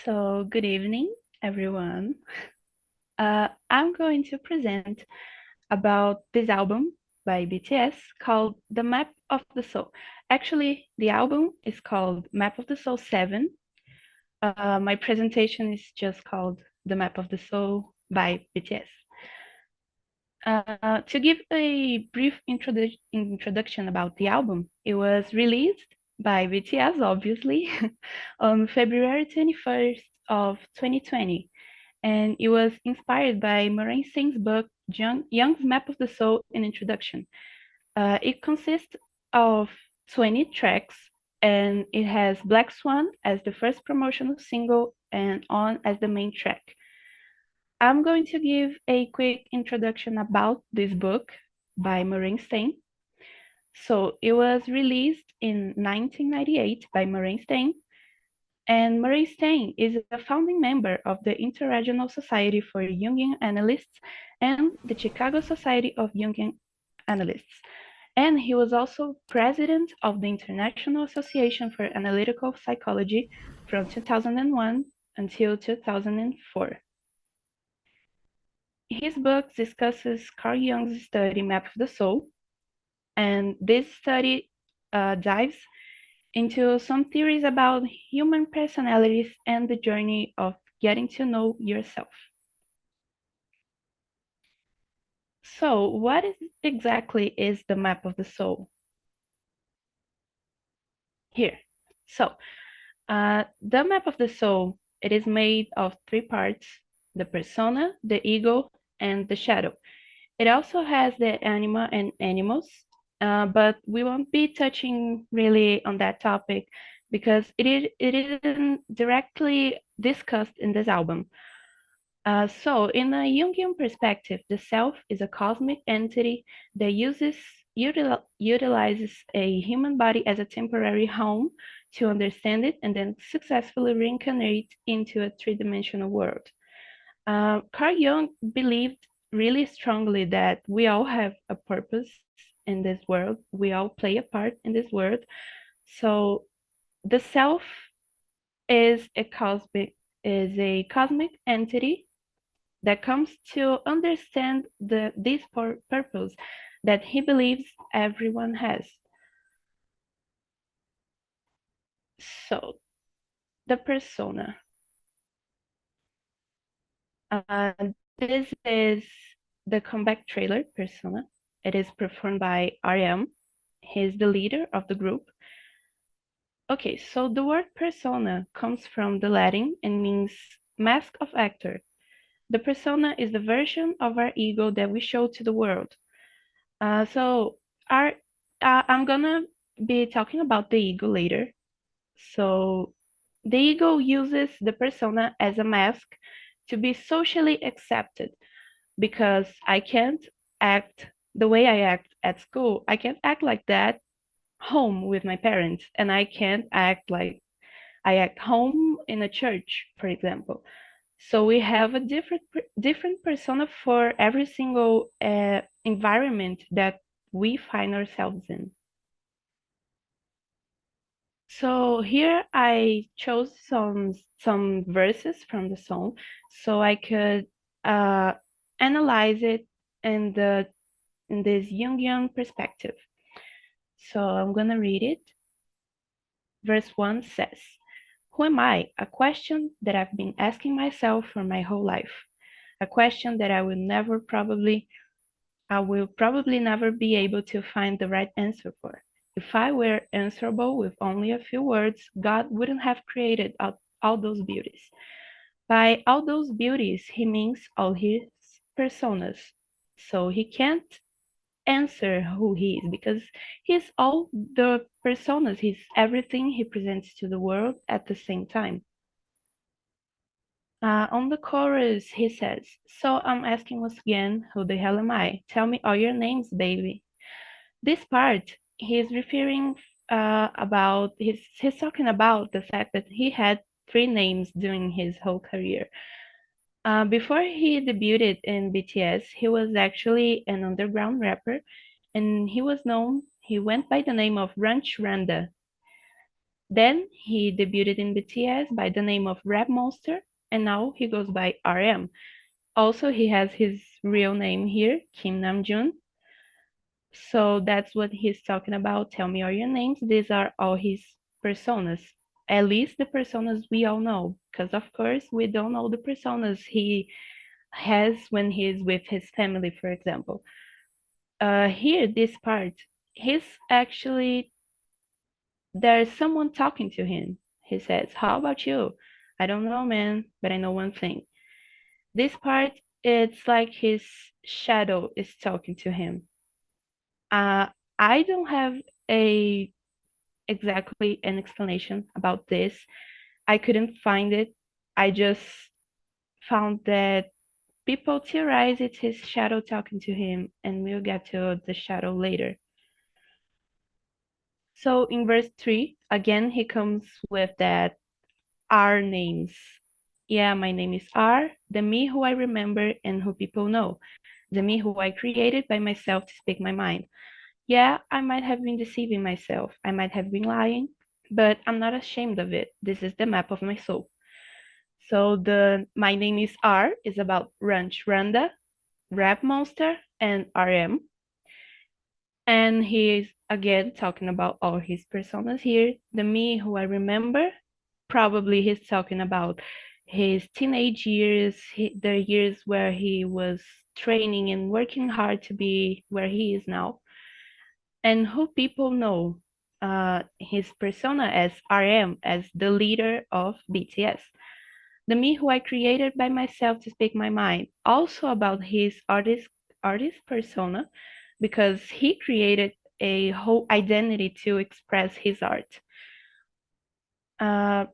So, good evening, everyone. I'm going to present about this album by BTS called The Map of the Soul. Actually, the album is called Map of the Soul 7. My presentation is just called The Map of the Soul by BTS. To give a brief introduction about the album, it was released by BTS, obviously, on February 21st of 2020, and it was inspired by Moraine Singh's book, Young's Map of the Soul, an Introduction. It consists of 20 tracks, and it has Black Swan as the first promotional single and On as the main track. I'm going to give a quick introduction about this book by Moraine Singh. So it was released in 1998 by Moraine Singh, and Moraine Singh is a founding member of the Interregional Society for Jungian Analysts and the Chicago Society of Jungian Analysts. And he was also president of the International Association for Analytical Psychology from 2001 until 2004. His book discusses Carl Jung's study Map of the Soul, and this study dives into some theories about human personalities and the journey of getting to know yourself. So, what exactly is the Map of the Soul? Here. So, the Map of the Soul, it is made of three parts: the persona, the ego, and the shadow. It also has the anima and animals, but we won't be touching really on that topic because it isn't directly discussed in this album. So, in a Jungian perspective, the self is a cosmic entity that utilizes a human body as a temporary home to understand it and then successfully reincarnate into a three-dimensional world. Carl Jung believed really strongly that we all have a purpose in this world. We all play a part in this world. So the self is a cosmic entity that comes to understand this purpose that he believes everyone has. So the persona. This is the comeback trailer persona. It is performed by RM. He's the leader of the group. Okay, so the word persona comes from the Latin and means mask of actor. The persona is the version of our ego that we show to the world. I'm gonna be talking about the ego later. So the ego uses the persona as a mask to be socially accepted, because I can't act the way I act at school. I can't act like that home with my parents, and I can't act like I act home in a church, for example. So we have a different persona for every single environment that we find ourselves in. So here I chose some verses from the song so I could analyze it in this Jungian perspective. So I'm gonna read it. Verse 1 says, "Who am I? A question that I've been asking myself for my whole life. A question that I will probably never be able to find the right answer for. If I were answerable with only a few words, God wouldn't have created all those beauties. By all those beauties, he means all his personas. So he can't answer who he is because he's all the personas, he's everything he presents to the world at the same time." On the chorus, he says, "So I'm asking once again, who the hell am I? Tell me all your names, baby." This part, he's referring he's talking about the fact that he had three names during his whole career. Before he debuted in BTS, he was actually an underground rapper, and he went by the name of Ranch Randa. Then he debuted in BTS by the name of Rap Monster, and now he goes by RM. Also, he has his real name here, Kim Namjoon. So that's what he's talking about. Tell me all your names. These are all his personas, at least the personas we all know, because of course we don't know the personas he has when he's with his family, for example. Here, this part, he's actually, there's someone talking to him. He says, how about you? I don't know, man, but I know one thing. This part, it's like his shadow is talking to him. Uh, I don't have a exactly an explanation about this. I couldn't find it. I just found that people theorize it's his shadow talking to him, and we'll get to the shadow later. So in verse 3, again, he comes with that R names. Yeah, my name is R, the me who I remember and who people know, the me who I created by myself to speak my mind. Yeah, I might have been deceiving myself. I might have been lying, but I'm not ashamed of it. This is the map of my soul. So the my name is R is about Ranch Randa, Rap Monster, and RM. And he is again talking about all his personas here. The me who I remember, probably he's talking about his teenage years, the years where he was training and working hard to be where he is now. And who people know his persona as RM, as the leader of BTS. The me who I created by myself to speak my mind, also about his artist persona, because he created a whole identity to express his art. Uh,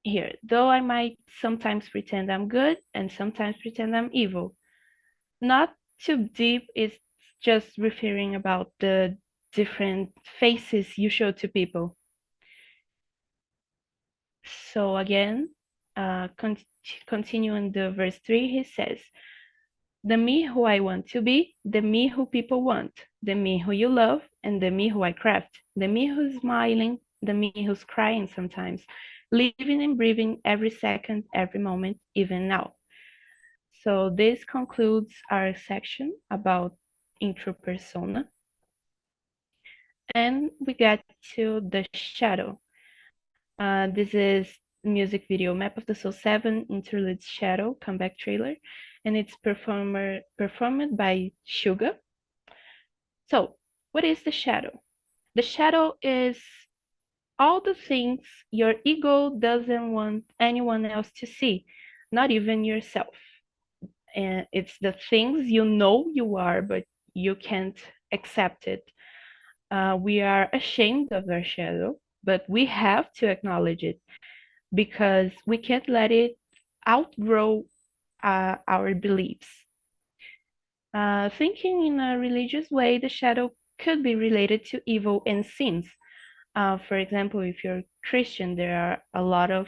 Here, though I might sometimes pretend I'm good and sometimes pretend I'm evil. Not too deep, it's just referring about the different faces you show to people. So again, continuing the verse 3, he says, the me who I want to be, the me who people want, the me who you love, and the me who I craft, the me who's smiling, the me who's crying sometimes, living and breathing every second, every moment, even now. So this concludes our section about intro persona. And we get to the shadow. This is music video Map of the Soul 7 Interlude Shadow comeback trailer, and it's performed by Suga. So, what is the shadow? The shadow is all the things your ego doesn't want anyone else to see, not even yourself. And it's the things you know you are, but you can't accept it. We are ashamed of our shadow, but we have to acknowledge it because we can't let it outgrow our beliefs. Thinking in a religious way, the shadow could be related to evil and sins. For example, if you're Christian, there are a lot of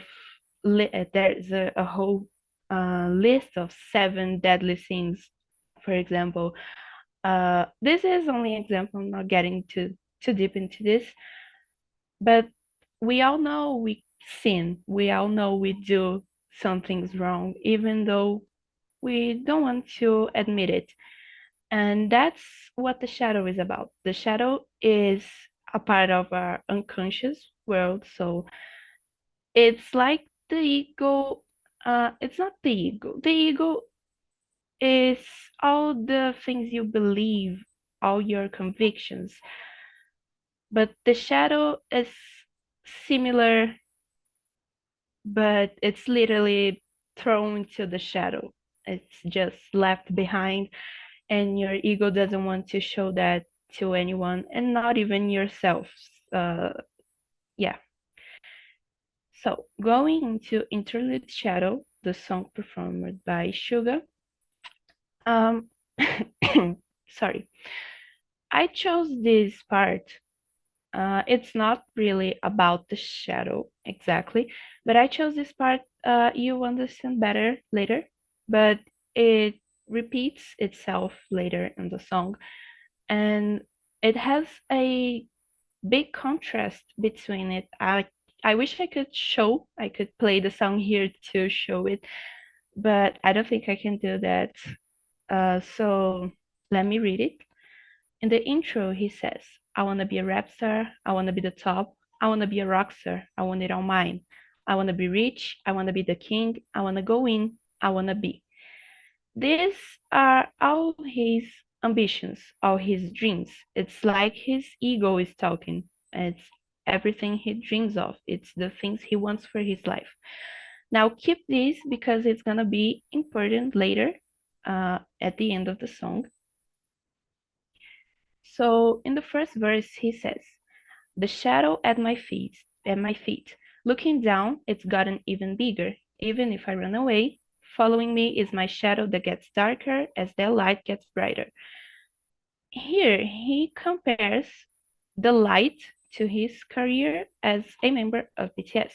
there's a whole list of 7 deadly sins. For example, this is only an example. I'm not getting too deep into this, but we all know we sin. We all know we do some things wrong, even though we don't want to admit it. And that's what the shadow is about. The shadow is a part of our unconscious world. So it's like the ego. It's not the ego. The ego is all the things you believe, all your convictions. But the shadow is similar, but it's literally thrown to the shadow. It's just left behind, and your ego doesn't want to show that to anyone, and not even yourself. Yeah. So going into Interlude Shadow, the song performed by Suga. Um, sorry, I chose this part. It's not really about the shadow exactly, but I chose this part. You understand better later, but it repeats itself later in the song, and it has a big contrast between it. I wish I could play the song here to show it, but I don't think I can do that. So let me read it. In the intro, he says, I want to be a rap star. I want to be the top. I want to be a rock star. I want it all mine. I want to be rich. I want to be the king. I want to go in. I want to be. These are all his ambitions, all his dreams. It's like his ego is talking. It's everything he dreams of. It's the things he wants for his life. Now keep this because it's gonna be important later at the end of the song. So in the first verse, he says, "The shadow at my feet. Looking down, it's gotten even bigger. Even if I run away, following me is my shadow that gets darker as the light gets brighter." Here, he compares the light to his career as a member of BTS.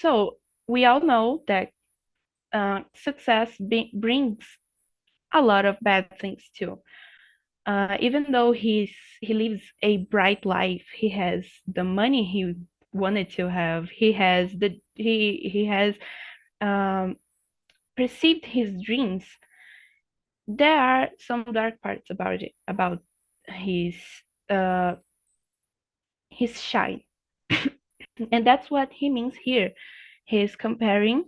So we all know that success brings a lot of bad things too. Even though he lives a bright life, he has the money he wanted to have. He has um, perceived his dreams. There are some dark parts about his uh, his shine, and that's what he means here. He's comparing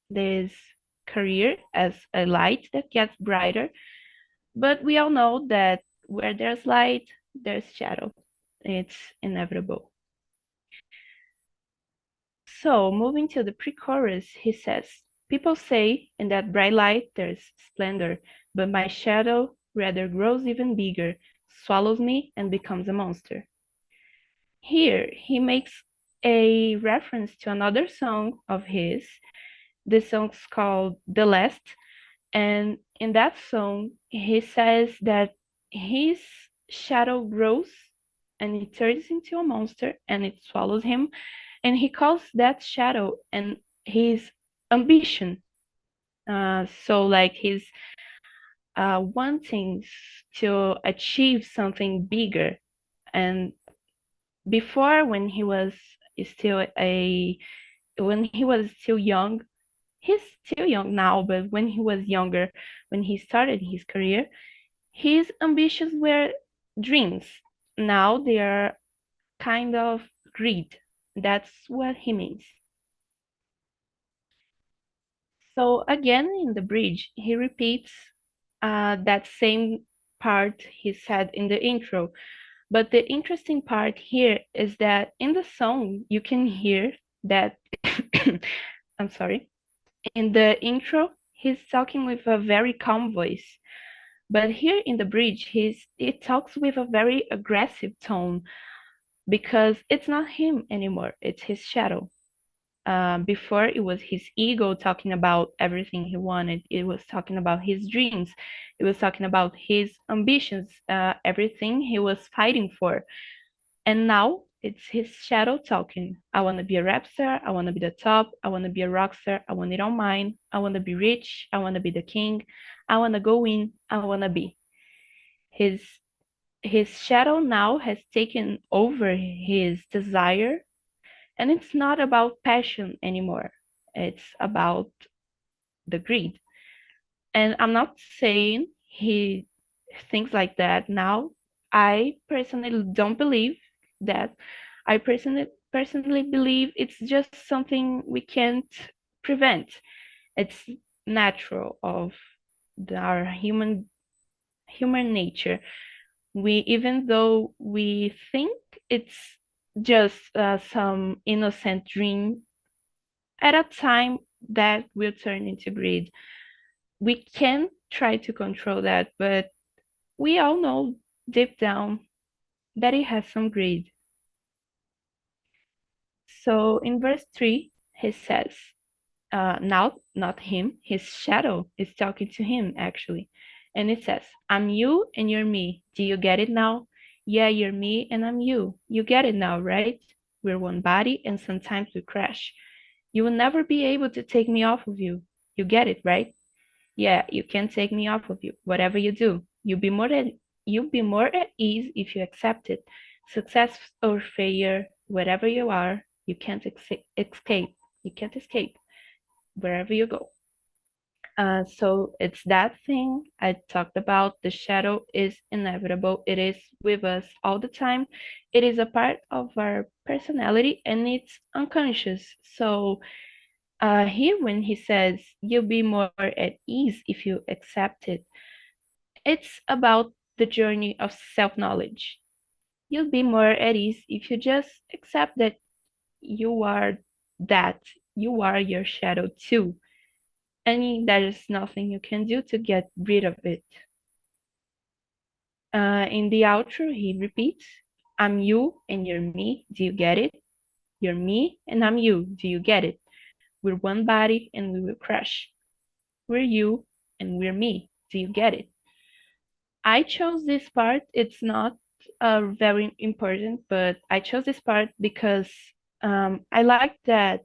this career as a light that gets brighter, but we all know that where there's light, there's shadow. It's inevitable. So, moving to the pre-chorus, he says, people say in that bright light there's splendor, but my shadow rather grows even bigger, swallows me, and becomes a monster. Here, he makes a reference to another song of his. This song's called The Last, and in that song, he says that his shadow grows and it turns into a monster and it swallows him. And he calls that shadow and his ambition. So, like, he's wanting to achieve something bigger. And before, when he was still young, he's still young now, but when he was younger, when he started his career, his ambitions were dreams. Now they are kind of greed. That's what he means. So again, in the bridge, he repeats that same part he said in the intro. But the interesting part here is that in the song, you can hear that, I'm sorry, in the intro, he's talking with a very calm voice. But here in the bridge, he talks with a very aggressive tone because it's not him anymore, it's his shadow. Before, it was his ego talking about everything he wanted. It was talking about his dreams. It was talking about his ambitions, everything he was fighting for. And now it's his shadow talking. I want to be a rap star. I want to be the top. I want to be a rock star. I want it all mine. I want to be rich. I want to be the king. I want to go in. I want to be. His his shadow now has taken over his desire, and it's not about passion anymore. It's about the greed. And I'm not saying he thinks like that now. I personally don't believe that. I personally believe it's just something we can't prevent. It's natural of our human nature. We, even though we think it's just some innocent dream, at a time that will turn into greed. We can try to control that, but we all know deep down that it has some greed. So in verse 3, he says, now, not him, his shadow is talking to him actually. And it says, I'm you and you're me. Do you get it now? Yeah, you're me and I'm you. You get it now, right? We're one body and sometimes we crash. You will never be able to take me off of you. You get it, right? Yeah, you can't take me off of you. Whatever you do, you'll be more at ease if you accept it. Success or failure, wherever you are, you can't escape. You can't escape wherever you go. So it's that thing I talked about. The shadow is inevitable. It is with us all the time. It is a part of our personality and it's unconscious. So here, when he says you'll be more at ease if you accept it, it's about the journey of self knowledge. You'll be more at ease if you just accept that you are that. You are your shadow too. And there is nothing you can do to get rid of it. In the outro, he repeats, I'm you and you're me. Do you get it? You're me and I'm you. Do you get it? We're one body and we will crash. We're you and we're me. Do you get it? I chose this part. It's not very important, but I chose this part because I like that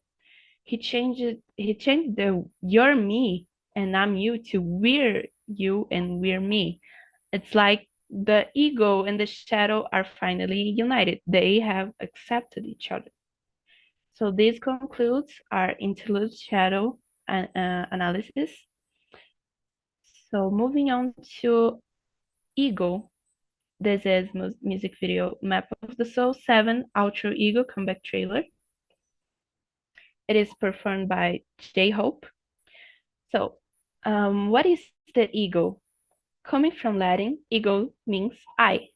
he changed the you're me and I'm you to we're you and we're me. It's like the ego and the shadow are finally united. They have accepted each other. So this concludes our interlude shadow analysis. So moving on to ego. This is music video Map of the Soul 7 Outro Ego comeback trailer. It is performed by J-Hope. So, what is the ego? Coming from Latin, ego means I.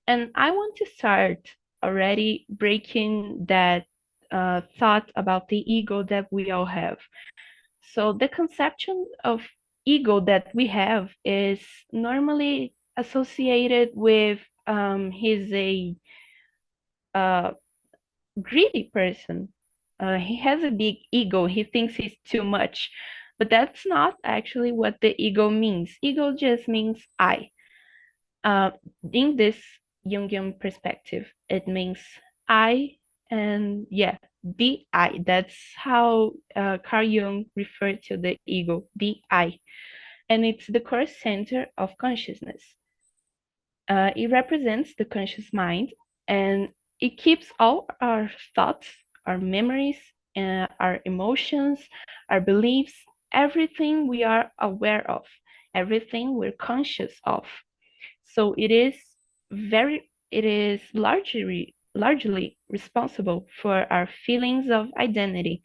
And I want to start already breaking that thought about the ego that we all have. So the conception of ego that we have is normally associated with he's a uh, greedy person. He has a big ego. He thinks he's too much. But that's not actually what the ego means. Ego just means I. Uh, in this Jungian perspective, it means I and yeah, the I. That's how Carl Jung referred to the ego, the I. And it's the core center of consciousness. It represents the conscious mind and it keeps all our thoughts, our memories, our emotions, our beliefs, everything we are aware of, everything we're conscious of. So it is largely responsible for our feelings of identity.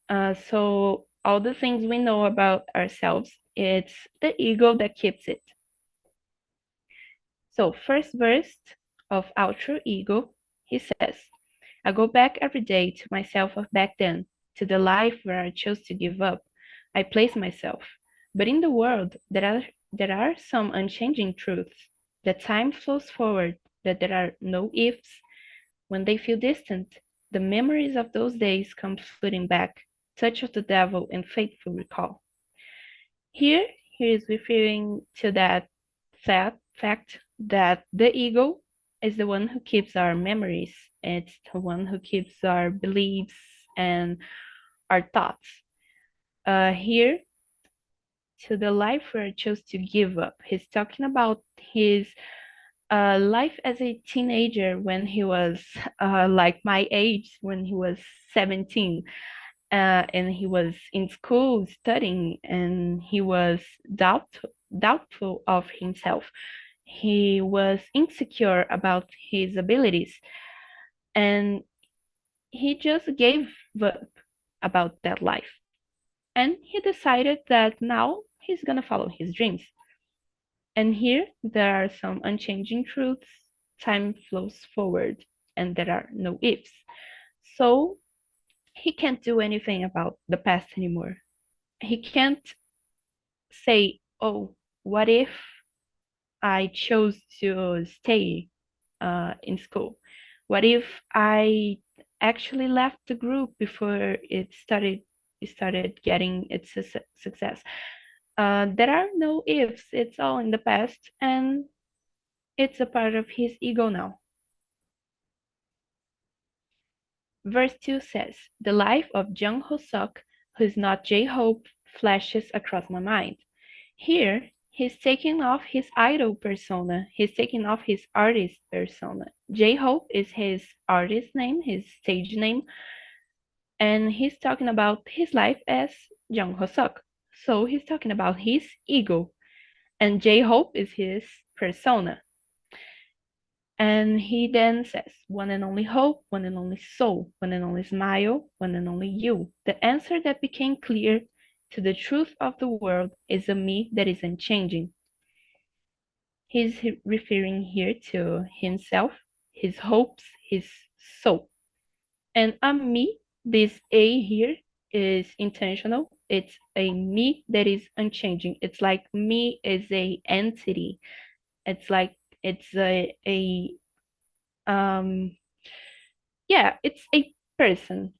So all the things we know about ourselves, it's the ego that keeps it. So first verse of outro ego, he says, I go back every day to myself of back then, to the life where I chose to give up. I place myself. But in the world, there are some unchanging truths. That time flows forward, that there are no ifs. When they feel distant, the memories of those days come flooding back, touch of the devil and faithful recall. Here, he is referring to that fact that the ego is the one who keeps our memories. It's the one who keeps our beliefs and our thoughts. Here, to the life where I chose to give up. He's talking about his life as a teenager when he was like my age, when he was 17. And he was in school studying and he was doubtful of himself. He was insecure about his abilities and he just gave up about that life. And he decided that now he's gonna follow his dreams. And here there are some unchanging truths. Time flows forward and there are no ifs. So he can't do anything about the past anymore. He can't say, oh, what if I chose to stay in school? What if I actually left the group before it started getting its success? There are no ifs. It's all in the past, and it's a part of his ego now. Verse 2 says, the life of Jung Ho Suk, who is not J-Hope, flashes across my mind. Here, he's taking off his idol persona. He's taking off his artist persona. J-Hope is his artist name, his stage name, and he's talking about his life as Jung Ho-suk. So he's talking about his ego, and J-Hope is his persona. And he then says, one and only hope, one and only soul, one and only smile, one and only you. The answer that became clear to the truth of the world is a me that is unchanging. He's referring here to himself, his hopes, his soul. And a me, this A here is intentional. It's a me that is unchanging. It's like me is a entity. It's like it's it's a person.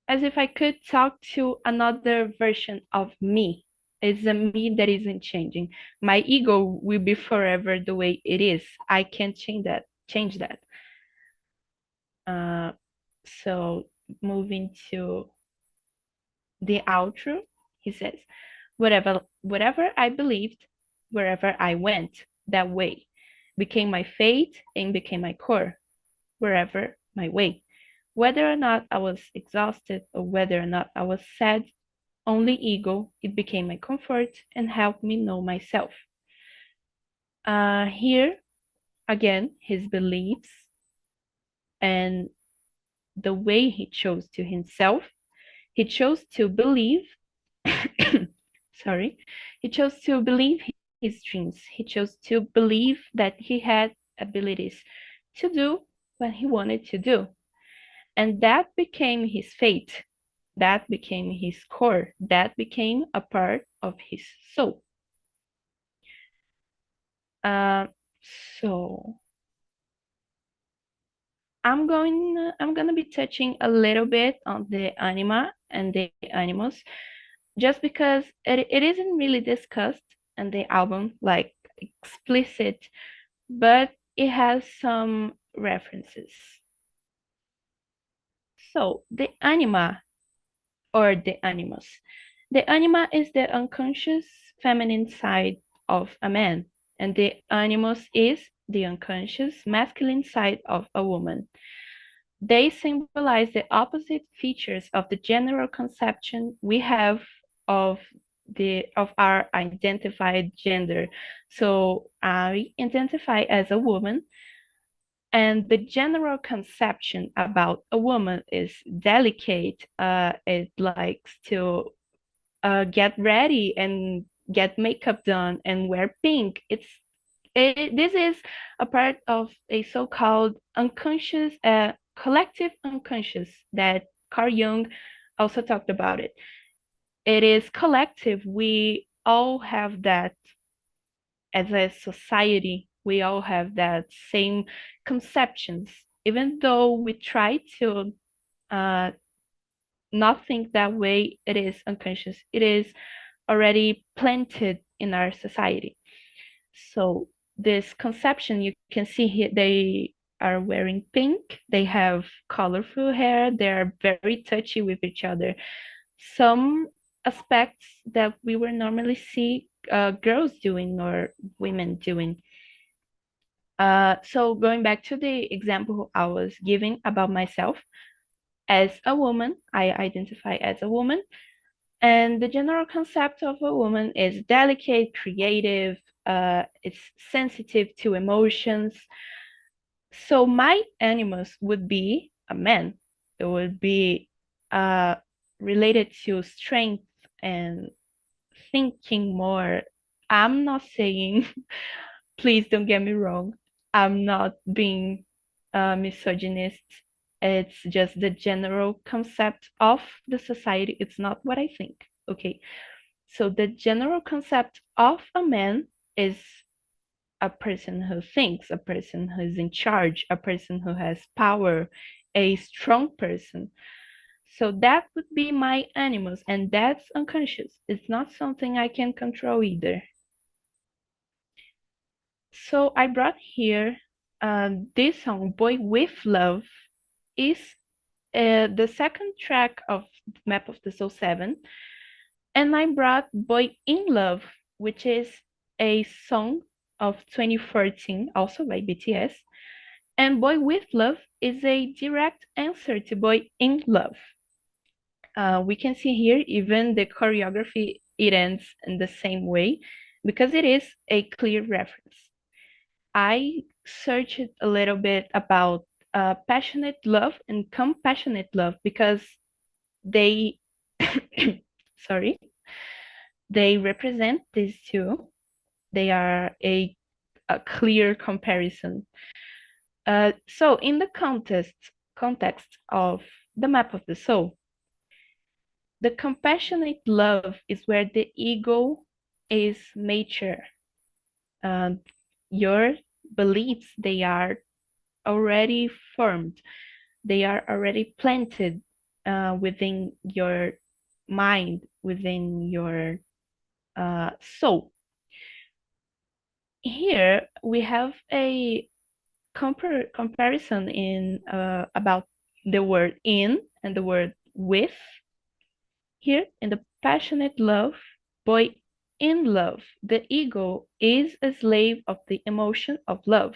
As if I could talk to another version of me. It's a me that isn't changing. My ego will be forever the way it is. I can't change that. So moving to the outro, he says, whatever I believed, wherever I went, that way became my fate and became my core, wherever my way. Whether or not I was exhausted or whether or not I was sad, only ego, it became my comfort and helped me know myself. Here, again, his beliefs and the way he chose to himself. He chose to believe, sorry, he chose to believe his dreams. He chose to believe that he had abilities to do what he wanted to do. And that became his fate. That became his core. That became a part of his soul. So I'm gonna be touching a little bit on the anima and the animals, just because it isn't really discussed in the album, like explicit, but it has some references. So the anima or the animus. The anima is the unconscious feminine side of a man, and the animus is the unconscious masculine side of a woman. They symbolize the opposite features of the general conception we have of our identified gender. So I identify as a woman, and the general conception about a woman is delicate. It likes to get ready and get makeup done and wear pink. This is a part of a so-called unconscious, collective unconscious that Carl Jung also talked about it. It is collective. We all have that as a society. We all have that same conceptions, even though we try to not think that way. It is unconscious. It is already planted in our society. So this conception, you can see here, they are wearing pink, they have colorful hair, they're very touchy with each other. Some aspects that we would normally see girls doing or women doing. So going back to the example I was giving about myself, as a woman, I identify as a woman, and the general concept of a woman is delicate, creative, it's sensitive to emotions. So my animus would be a man. It would be related to strength and thinking more. I'm not saying, please don't get me wrong, I'm not being misogynist. It's just the general concept of the society. It's not what I think. Okay. So the general concept of a man is a person who thinks, a person who is in charge, a person who has power, a strong person. So that would be my animus, and that's unconscious. It's not something I can control either. So I brought here this song, Boy with Love, is the second track of Map of the Soul 7. And I brought Boy in Love, which is a song of 2014, also by BTS. And Boy with Love is a direct answer to Boy in Love. We can see here even the choreography, it ends in the same way because it is a clear reference. I searched a little bit about passionate love and compassionate love because they, sorry, they represent these two. They are a clear comparison. So in the context of the map of the soul, the compassionate love is where the ego is mature. Your beliefs, they are already formed. They are already planted within your mind, within your soul. Here we have a comparison in about the word in and the word with. Here in the passionate love, boy in love, the ego is a slave of the emotion of love.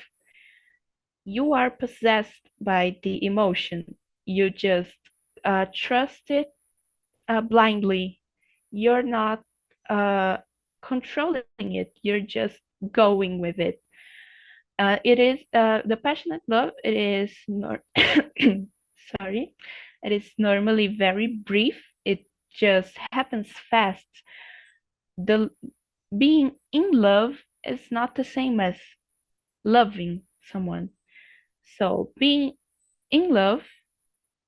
You are possessed by the emotion. You just trust it blindly. You're not controlling it. You're just going with it. It is the passionate love. It is sorry. It is normally very brief. It just happens fast. The being in love is not the same as loving someone. So being in love,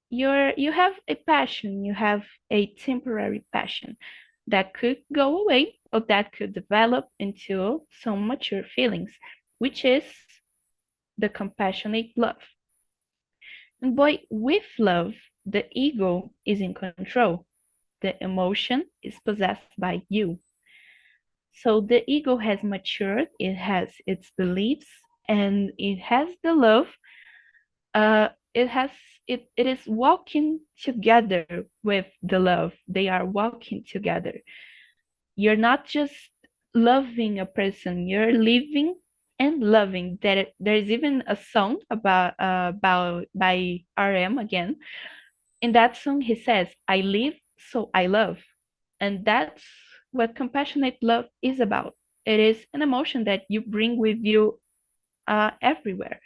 you have a passion, you have a temporary passion that could go away or that could develop into some mature feelings, which is the compassionate love. And boy, with love, the ego is in control. The emotion is possessed by you. So the ego has matured, it has its beliefs, and it has the love. It is walking together with the love. They are walking together. You're not just loving a person, you're living and loving. There's even a song about by RM again. In that song, he says, "I live, so I love," and that's what compassionate love is about. It is an emotion that you bring with you everywhere.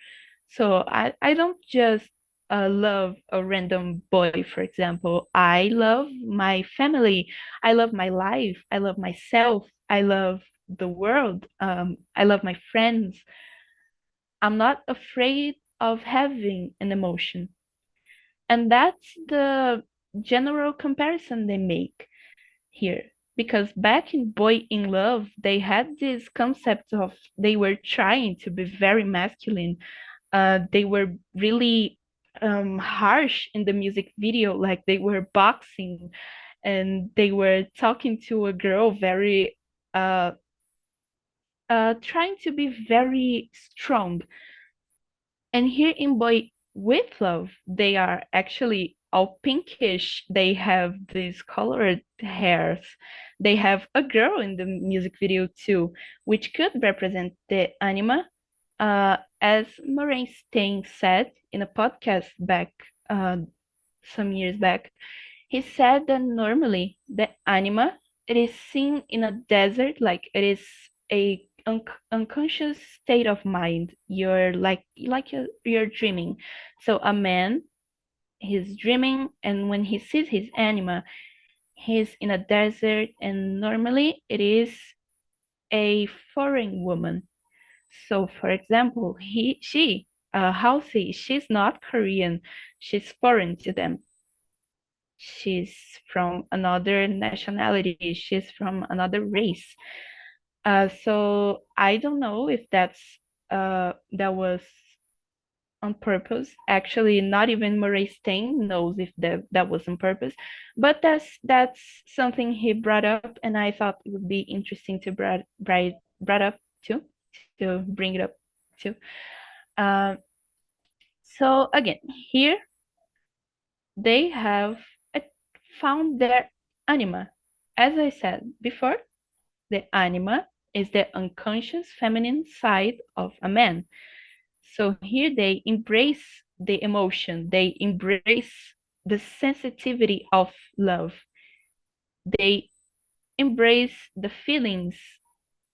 So I don't just love a random boy, for example. I love my family. I love my life. I love myself. I love the world. I love my friends. I'm not afraid of having an emotion. And that's the general comparison they make here. Because back in Boy in Love, they had this concept of they were trying to be very masculine. They were really harsh in the music video, like they were boxing and they were talking to a girl very trying to be very strong. And here in Boy with Love, they are actually all pinkish. They have these colored hairs. They have a girl in the music video too, which could represent the anima. As Moraine Stein said in a podcast back some years back, he said that normally the anima, it is seen in a desert, like it is a unconscious state of mind. You're you're dreaming. So a man, he's dreaming, and when he sees his anima, he's in a desert, and normally it is a foreign woman. So for example, Halsey, she's not Korean, she's foreign to them. She's from another nationality, she's from another race. So I don't know if that was on purpose. Actually, not even Murray Stein knows if that was on purpose. But that's something he brought up, and I thought it would be interesting to brought up too, to bring it up too. Uh, so again, here they have found their anima. As I said before, the anima is the unconscious feminine side of a man. So here they embrace the emotion, they embrace the sensitivity of love, they embrace the feelings,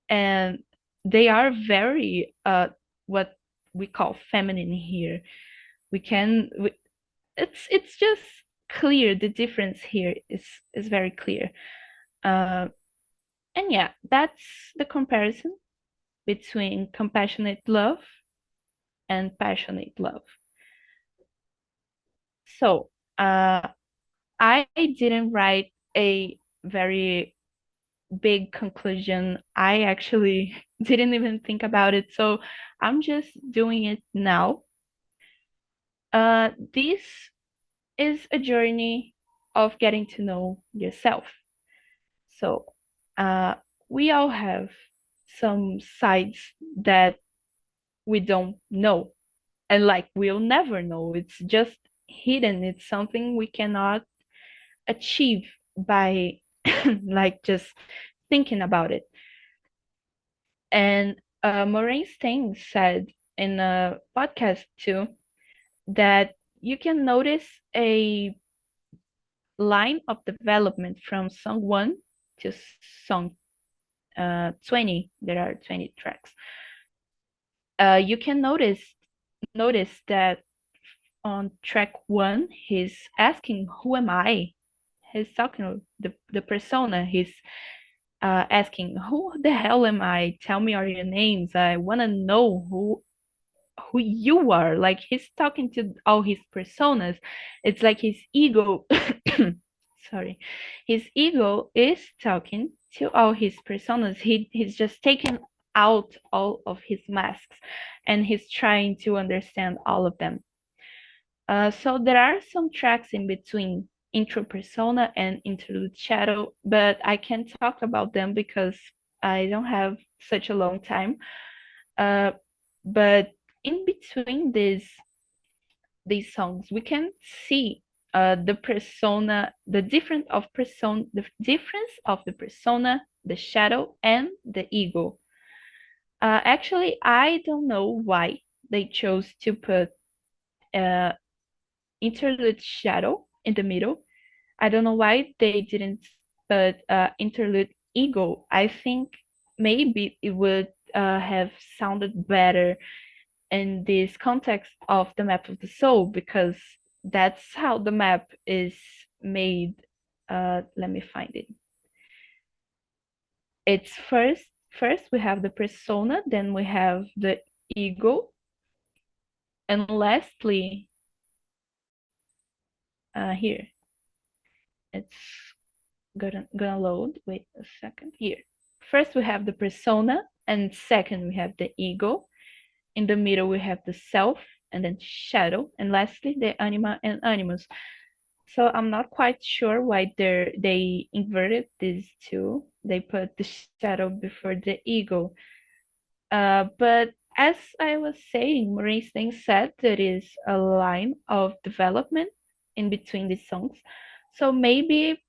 and they are very what we call feminine here. It's just clear. The difference here is very clear. uh, and yeah, that's the comparison between compassionate love and passionate love. So I didn't write a very big conclusion. I actually didn't even think about it, so I'm just doing it now. This is a journey of getting to know yourself. So, uh, we all have some sides that we don't know, and like we'll never know. It's just hidden. It's something we cannot achieve by like just thinking about it. And Maureen Stain said in a podcast too that you can notice a line of development from song 1 to song 20. There are 20 tracks. You can notice that on track 1 he's asking, who am I? He's talking the persona. He's asking, who the hell am I? Tell me all your names. I want to know who you are. Like he's talking to all his personas. It's like his ego sorry, his ego is talking to all his personas. He's just taking out all of his masks, and he's trying to understand all of them. So there are some tracks in between intro persona and interlude shadow, but I can't talk about them because I don't have such a long time. But in between these songs, we can see the persona, the difference of the persona, the shadow, and the ego. Actually, I don't know why they chose to put uh, interlude shadow in the middle. I don't know why they didn't put interlude ego. I think maybe it would have sounded better in this context of the map of the soul, because that's how the map is made. Let me find it. It's first we have the persona, then we have the ego, and lastly, here it's gonna load. Wait a second. Here, first we have the persona, and second we have the ego. In the middle we have the self, and then shadow, and lastly the anima and animus. So I'm not quite sure why they inverted these two. They put the shadow before the ego. But as I was saying, Maurice Stain said there is a line of development in between these songs. So maybe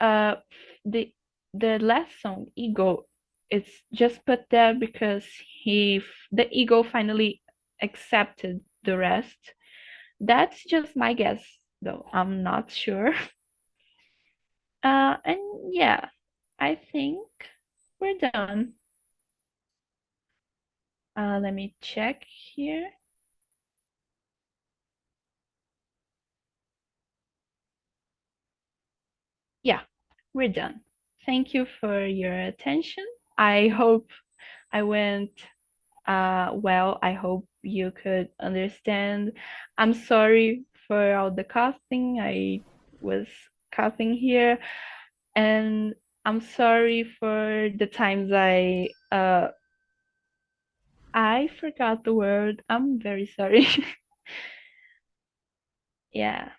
uh, the the last song, Ego, it's just put there because the ego finally accepted the rest. That's just my guess, though. I'm not sure. And yeah, I think we're done. Let me check here. Yeah, we're done. Thank you for your attention. I hope I went well. I hope you could understand. I'm sorry for all the coughing. I was coughing here, and I'm sorry for the times I forgot the word. I'm very sorry. Yeah.